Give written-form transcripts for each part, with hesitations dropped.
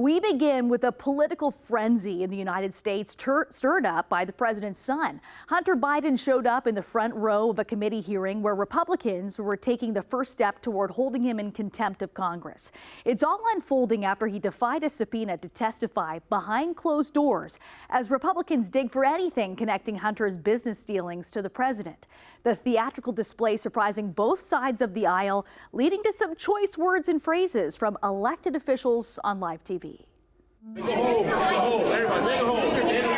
We begin with a political frenzy in the United States stirred up by the president's son. Hunter Biden showed up in the front row of a committee hearing where Republicans were taking the first step toward holding him in contempt of Congress. It's all unfolding after he defied a subpoena to testify behind closed doors as Republicans dig for anything connecting Hunter's business dealings to the president. The theatrical display surprising both sides of the aisle, leading to some choice words and phrases from elected officials on live TV.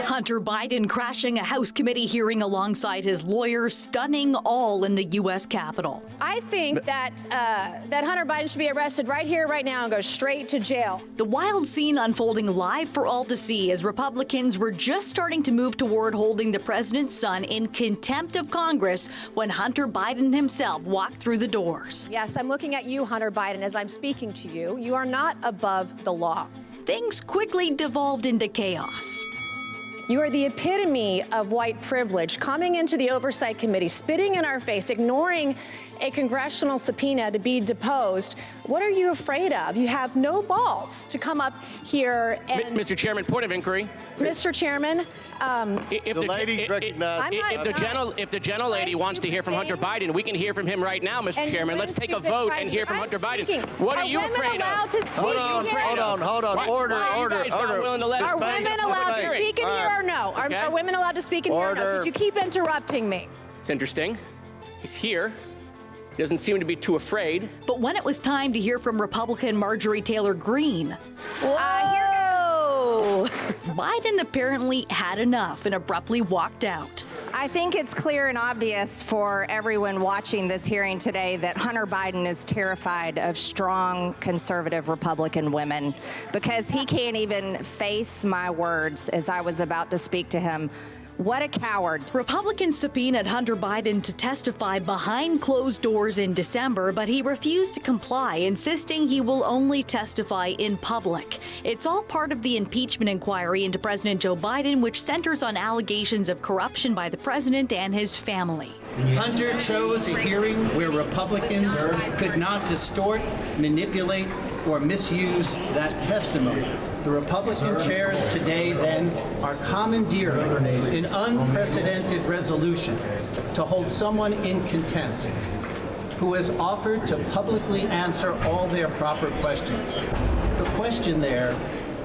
Hunter Biden crashing a House committee hearing alongside his lawyers, stunning all in the U.S. Capitol. I think that Hunter Biden should be arrested right here, right now, and go straight to jail. The wild scene unfolding live for all to see as Republicans were just starting to move toward holding the president's son in contempt of Congress when Hunter Biden himself walked through the doors. Yes, I'm looking at you, Hunter Biden, as I'm speaking to you. You are not above the law. Things quickly devolved into chaos. You are the epitome of white privilege, coming into the Oversight Committee, spitting in our face, ignoring a congressional subpoena to be deposed. What are you afraid of? You have no balls to come up here and... Mr. Chairman, point of inquiry. Mr. Chairman, if the gentlelady wants to hear from Hunter Biden, we can hear from him right now, Mr. Chairman. Let's take a vote and hear from Hunter Biden. What are you afraid of? Hold on. Order. Are women allowed to speak in here or no? Are women allowed to speak in here or no? Could you keep interrupting me? It's interesting. He's here. He doesn't seem to be too afraid. But when it was time to hear from Republican Marjorie Taylor Greene, Biden apparently had enough and abruptly walked out. I think it's clear and obvious for everyone watching this hearing today that Hunter Biden is terrified of strong conservative Republican women because he can't even face my words as I was about to speak to him. What a coward. Republicans subpoenaed Hunter Biden to testify behind closed doors in December, but he refused to comply, insisting he will only testify in public. It's all part of the impeachment inquiry into President Joe Biden, which centers on allegations of corruption by the president and his family. Hunter chose a hearing where Republicans could not distort, manipulate, or misuse that testimony. The Republican chairs today then are commandeering an unprecedented resolution to hold someone in contempt who has offered to publicly answer all their proper questions. The question there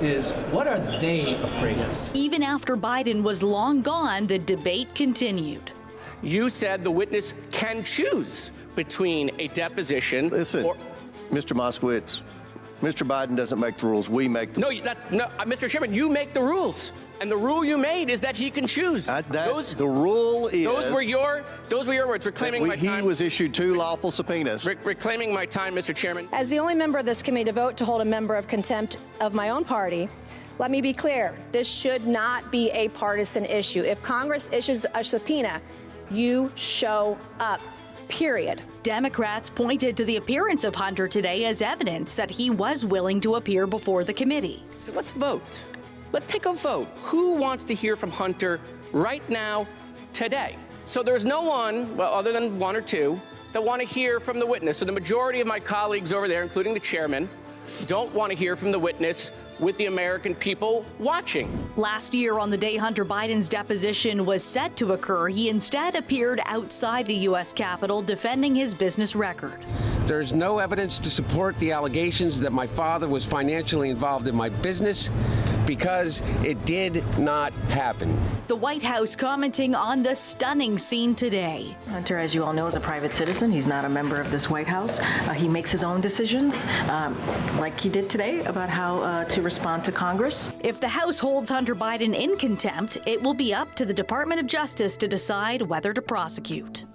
is, what are they afraid of? Even after Biden was long gone, the debate continued. You said the witness can choose between a deposition. Listen, Mr. Moskowitz, Mr. Biden doesn't make the rules. We make the rules. Mr. Chairman, you make the rules. And the rule you made is that he can choose. The rule is... Those were your words, reclaiming my time. He was issued 2 lawful subpoenas. Reclaiming my time, Mr. Chairman. As the only member of this committee to vote to hold a member of contempt of my own party, let me be clear, this should not be a partisan issue. If Congress issues a subpoena, you show up. Period. Democrats pointed to the appearance of Hunter today as evidence that he was willing to appear before the committee. Let's vote. Let's take a vote. Who wants to hear from Hunter right now, today? So there's no one, well, other than 1 or 2, that want to hear from the witness. So the majority of my colleagues over there, including the chairman, don't want to hear from the witness with the American people watching. Last year, on the day Hunter Biden's deposition was set to occur, he instead appeared outside the U.S. Capitol defending his business record. There's no evidence to support the allegations that my father was financially involved in my business because it did not happen. The White House commenting on the stunning scene today. Hunter, as you all know, is a private citizen. He's not a member of this White House. He makes his own decisions, like he did today, about how to respond to Congress. If the House holds Hunter Biden in contempt, it will be up to the Department of Justice to decide whether to prosecute.